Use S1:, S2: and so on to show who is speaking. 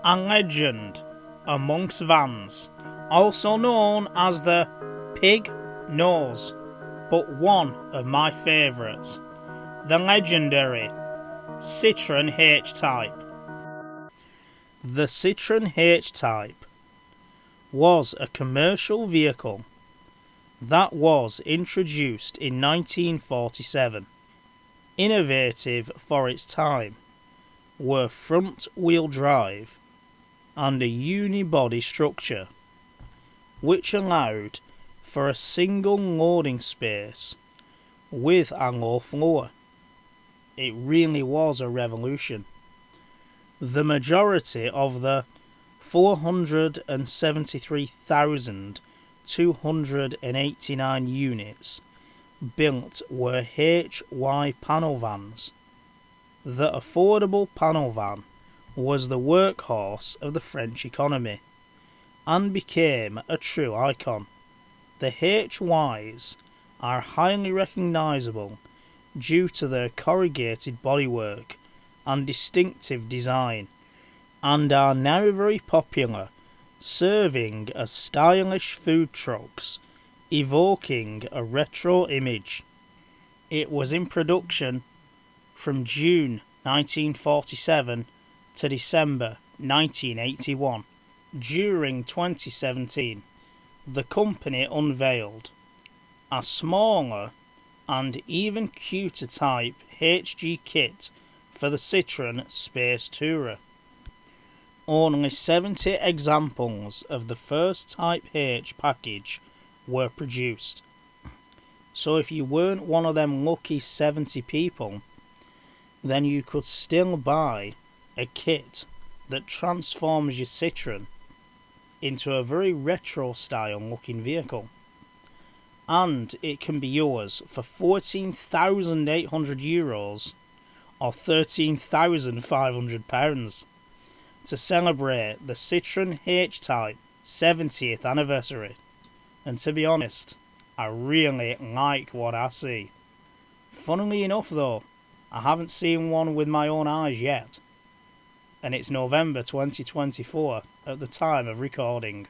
S1: a legend amongst vans, also known as the pig nose, but one of my favourites, the legendary Citroen H Type. The Citroen H Type was a commercial vehicle that was introduced in 1947. Innovative for its time were front-wheel drive and a unibody structure, which allowed for a single loading space with a low floor. It really was a revolution. The majority of the 473,289 units built were HY panel vans. The affordable panel van was the workhorse of the French economy and became a true icon. The HYs are highly recognisable due to their corrugated bodywork and distinctive design, and are now very popular, serving as stylish food trucks, evoking a retro image. It was in production from June 1947 to December 1981. During 2017, the company unveiled a smaller and even cuter type HG kit for the Citroen Space Tourer. Only 70 examples of the first Type H package were produced. So if you weren't one of them lucky 70 people, then you could still buy a kit that transforms your Citroen into a very retro style looking vehicle. And it can be yours for €14,800 or £13,500 to celebrate the Citroen H Type 70th anniversary. And to be honest, I really like what I see. Funnily enough though, I haven't seen one with my own eyes yet, and it's November 2024 at the time of recording.